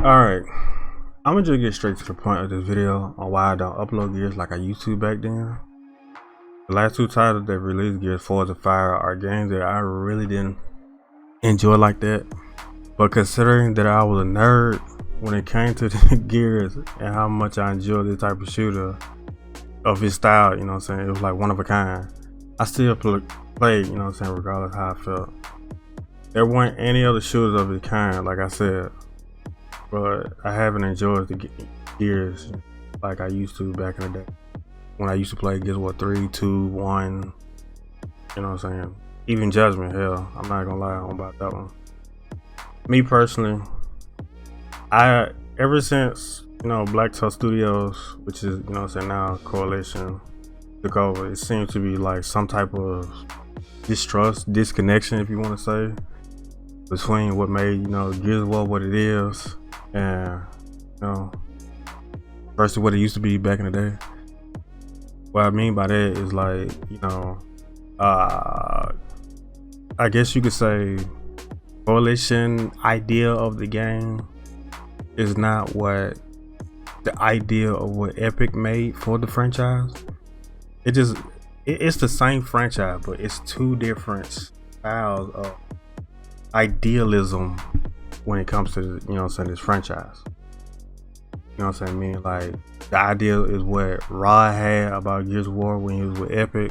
Alright, I'm gonna just get straight to the point of this video on why I don't upload Gears like I used to back then. The last two titles that released, Gears Force and Fire, are games that I really didn't enjoy like that. But considering that I was a nerd when it came to the Gears and how much I enjoy this type of shooter of his style, you know what I'm saying, it was like one of a kind. I still played, you know what I'm saying, regardless how I felt. There weren't any other shooters of its kind, like I said. But I haven't enjoyed the Gears like I used to back in the day. When I used to play Gears 3, 2, 1, you know what I'm saying? Even Judgment, hell, I'm not gonna lie about that one. Me personally, ever since, Black Tusk Studios, which is, you know what I'm saying, now Coalition, took over, it seemed to be like some type of distrust, disconnection, if you want to say, between what made, Gears of War what it is and versus what it used to be back in the day. What I mean by that is like, I guess you could say Coalition idea of the game is not what the idea of what Epic made for the franchise. It's the same franchise, but it's two different styles of idealism when it comes to, this franchise. You know what I'm saying? Meaning like the idea is what Rod had about Gears of War when he was with Epic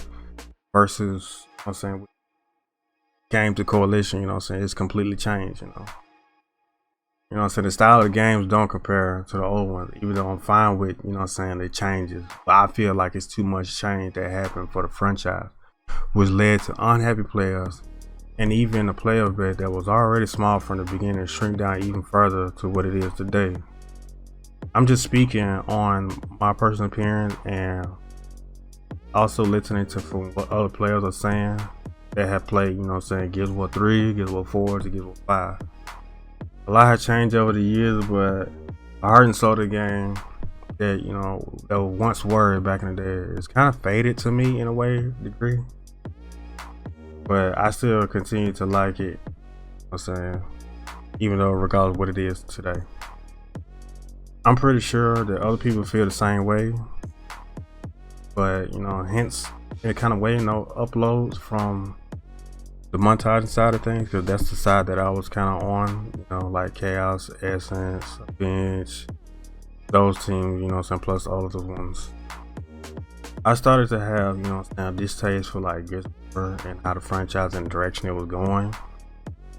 versus, you know what I'm saying, came to Coalition, it's completely changed, You know what I'm saying? The style of the games don't compare to the old ones, even though I'm fine with, the changes. But I feel like it's too much change that happened for the franchise, which led to unhappy players and even a player base that was already small from the beginning shrink down even further to what it is today. I'm just speaking on my personal opinion and also listening to from what other players are saying that have played, Gears of War 3, Gears of War 4 to Gears of War 5. A lot has changed over the years, but the heart and soul of the game that, that once were back in the day is kind of faded to me in a degree. But I still continue to like it, you know what I'm saying, even though regardless of what it is today. I'm pretty sure that other people feel the same way, but hence it kind of way uploads from the montaging side of things, because that's the side that I was kind of on, like Chaos, Essence, Bench, those teams, plus all of the ones. I started to have, a distaste for like Gears of War and how the franchise and the direction it was going,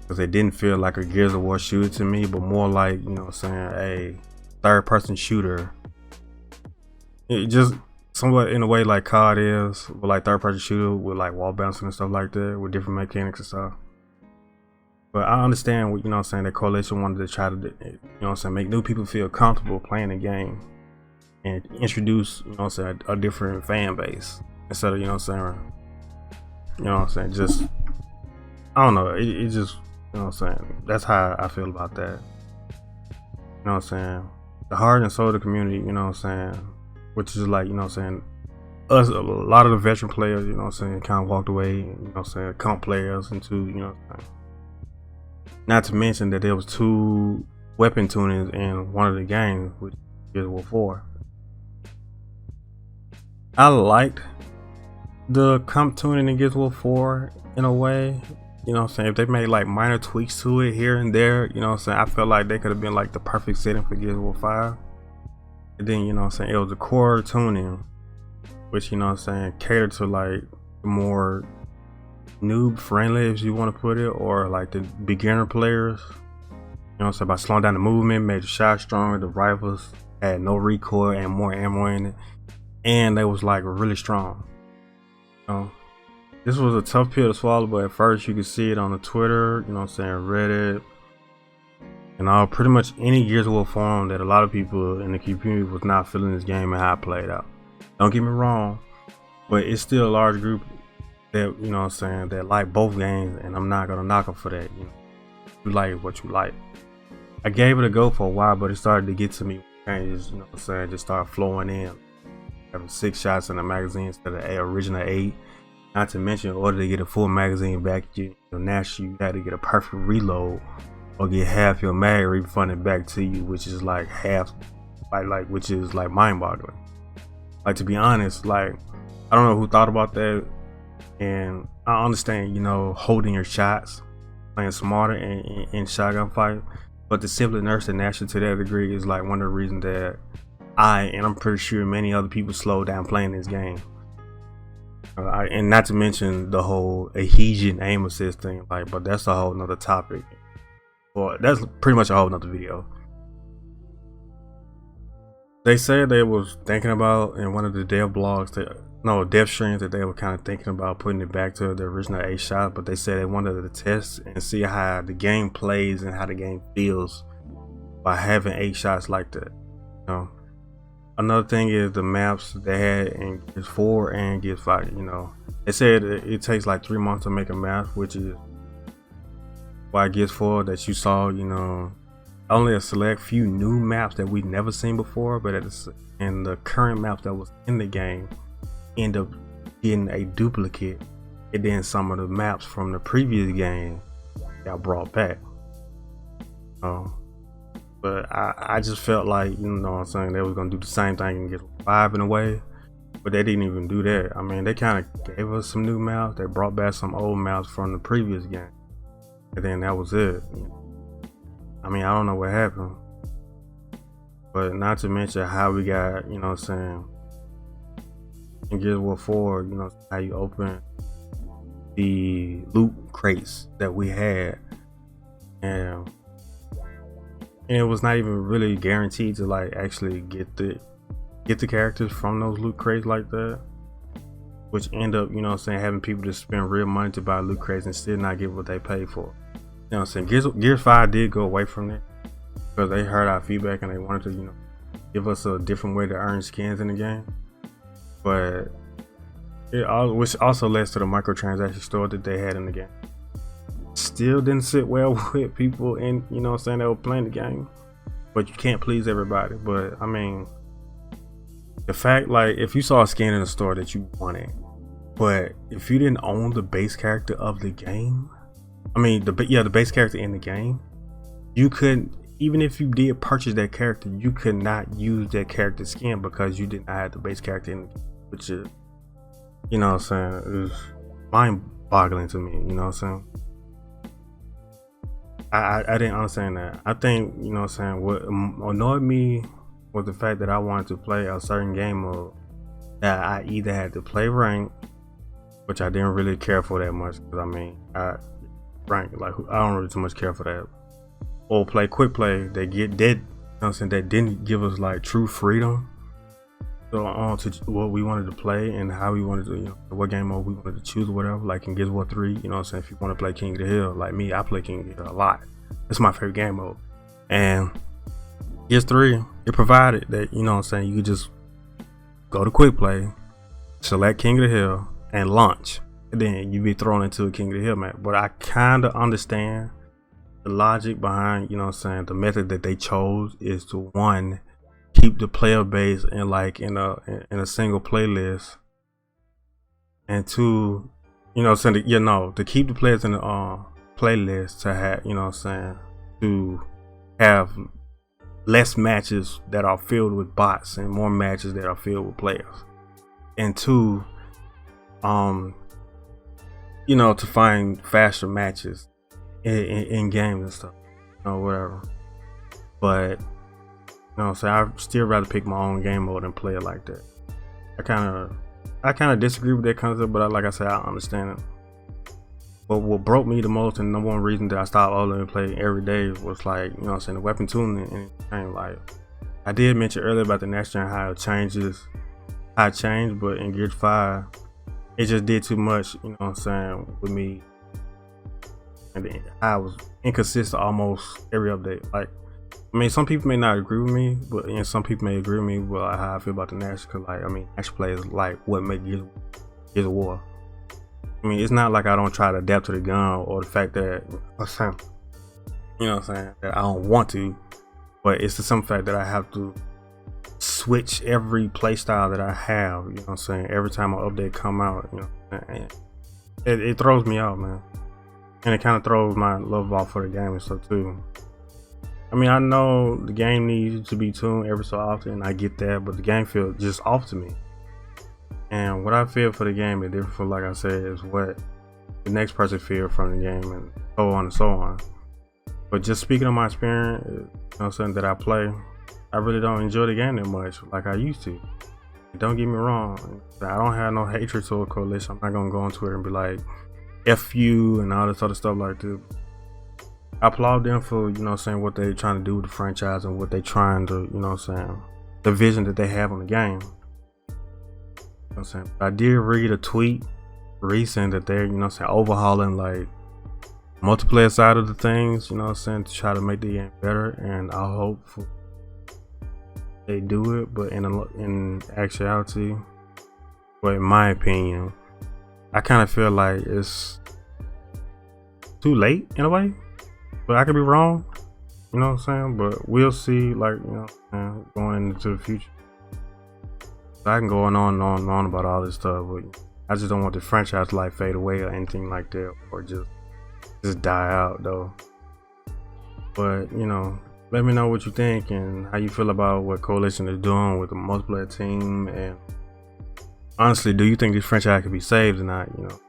because it didn't feel like a Gears of War shooter to me, but more like, a third-person shooter. It just somewhat in a way like COD is, with like third-person shooter with like wall bouncing and stuff like that, with different mechanics and stuff. But I understand what, that Coalition wanted to try to, make new people feel comfortable playing the game and introduce, a different fan base instead of, just, I don't know, it just, that's how I feel about that. The heart and soul of the community, which is like, us, a lot of the veteran players, kind of walked away, comp players into, not to mention that there was 2 weapon tunings in one of the games, which is War 4. I liked the comp tuning in Gears of War 4 in a way, if they made like minor tweaks to it here and there, I felt like they could have been like the perfect setting for Gears of War 5. And then, it was the core tuning, which, catered to like the more noob friendly, if you want to put it, or like the beginner players, by slowing down the movement, made the shot stronger, the rifles had no recoil and more ammo in it, and they was like really strong. This was a tough pill to swallow, but at first you could see it on the Twitter, Reddit, and pretty much any Gears of War forum that a lot of people in the community was not feeling this game and how it played out. Don't get me wrong, but it's still a large group that, that like both games, and I'm not gonna knock them for that. You like what you like. I gave it a go for a while, but it started to get to me. Changes, just start flowing in. Having 6 shots in the magazine instead of original 8. Not to mention, in order to get a full magazine back, you had to get a perfect reload or get half your mag refunded back to you, which is like half, which is like mind-boggling. Like, to be honest, like, I don't know who thought about that, and I understand, you know, holding your shots, playing smarter in shotgun fight, but to simply nurse the Nashor to that degree is like one of the reasons that and I'm pretty sure many other people slow down playing this game. And not to mention the whole adhesion aim assist thing, like, but that's a whole nother topic. Well, that's pretty much a whole nother video. They said they was thinking about in one of the dev blogs dev streams that they were kind of thinking about putting it back to the original 8 shot, but they said they wanted to test and see how the game plays and how the game feels by having 8 shots like that. You know? Another thing is the maps they had in Gears 4 and Gears 5. You know, they said it takes like 3 months to make a map, which is why Gears 4 that you saw, you know, only a select few new maps that we'd never seen before, but in the current maps that was in the game end up getting a duplicate, and then some of the maps from the previous game got brought back. But I just felt like, you know what I'm saying, they was gonna do the same thing and get 5 in a way, but they didn't even do that. I mean, they kind of gave us some new maps. They brought back some old maps from the previous game, and then that was it. I mean, I don't know what happened, but not to mention how we got, you know what I'm saying, in Gears of War 4, you know, how you open the loot crates that we had, and it was not even really guaranteed to like actually get the characters from those loot crates like that, which end up, you know what I'm saying, having people just spend real money to buy loot crates and still not get what they paid for. You know what I'm saying? Gears 5 did go away from it because they heard our feedback and they wanted to, you know, give us a different way to earn skins in the game. But which also led to the microtransaction store that they had in the game. Still didn't sit well with people in, you know what I'm saying, that were playing the game. But you can't please everybody. But I mean, the fact, like, if you saw a skin in the store that you wanted, but if you didn't own the base character of the game, I mean, the base character in the game, you couldn't, even if you did purchase that character, you could not use that character skin because you did not have the base character in the game, which is, you know what I'm saying, it was mind-boggling to me, you know what I'm saying. I didn't understand that. I think, you know what I'm saying, what annoyed me was the fact that I wanted to play a certain game mode that I either had to play rank, which I didn't really care for that much, because I mean, rank, like, I don't really too much care for that, or play quick play that get dead, you know what I'm saying, that didn't give us like true freedom. So on to what we wanted to play and how we wanted to, you know, what game mode we wanted to choose or whatever. Like in Gears of War 3, you know what I'm saying, if you want to play King of the Hill, like me, I play King of the Hill a lot. It's my favorite game mode. And Gears 3, it provided that, you know what I'm saying, you could just go to quick play, select King of the Hill, and launch. And then you be thrown into a King of the Hill map. But I kind of understand the logic behind, you know what I'm saying, the method that they chose is to, one, keep the player base in a single playlist, and two, you know, saying, you know, to keep the players in the playlist, to have, you know what I'm saying, to have less matches that are filled with bots and more matches that are filled with players, and two, you know, to find faster matches in games and stuff, you know, whatever. But you know what I'm saying, I still rather pick my own game mode and play it like that. I kind of disagree with that concept, but like I said, I understand it. But what broke me the most, and number one reason that I stopped ultimately playing every day, was like, you know what I'm saying, the weapon tuning and everything. Like, I did mention earlier about the next gen, how it changed, but in Gears 5, it just did too much, you know what I'm saying, with me. And then I was inconsistent almost every update. Like, I mean, some people may not agree with me, and some people may agree with me with like, how I feel about the Nash, because, like, I mean, Nash play is like what makes Gears of War. I mean, it's not like I don't try to adapt to the gun, or the fact that, you know what I'm saying, that I don't want to, but it's the simple fact that I have to switch every play style that I have, you know what I'm saying, every time an update come out, you know, and it throws me off, man. and it kind of throws my love off for the game and stuff too. I mean, I know the game needs to be tuned every so often. I get that, but the game feels just off to me. And what I feel for the game is different from, like I said, is what the next person feels from the game, and so on and so on. But just speaking of my experience, you know, something that I play, I really don't enjoy the game that much like I used to. Don't get me wrong, I don't have no hatred toward Coalition. I'm not gonna go on Twitter and be like, F you and all this other stuff like this. I applaud them for, you know, saying what they're trying to do with the franchise and what they're trying to, you know, saying the vision that they have on the game. You know I'm saying? I did read a tweet recent that they're, you know, saying overhauling like multiplayer side of the things, you know what I'm saying, to try to make the game better, and I hope they do it. But in actuality, but in my opinion, I kind of feel like it's too late in a way, but I could be wrong, you know what I'm saying, but we'll see, like, you know, going into the future. I can go on and on about all this stuff, but I just don't want the franchise to like fade away or anything like that, or just die out though. But, you know, let me know what you think and how you feel about what Coalition is doing with the multiplayer team, and honestly, do you think this franchise could be saved or not, you know,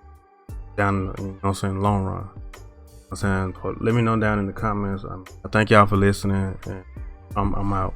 down, you know what I'm saying, long run. I'm saying, let me know down in the comments. I thank y'all for listening, and I'm out.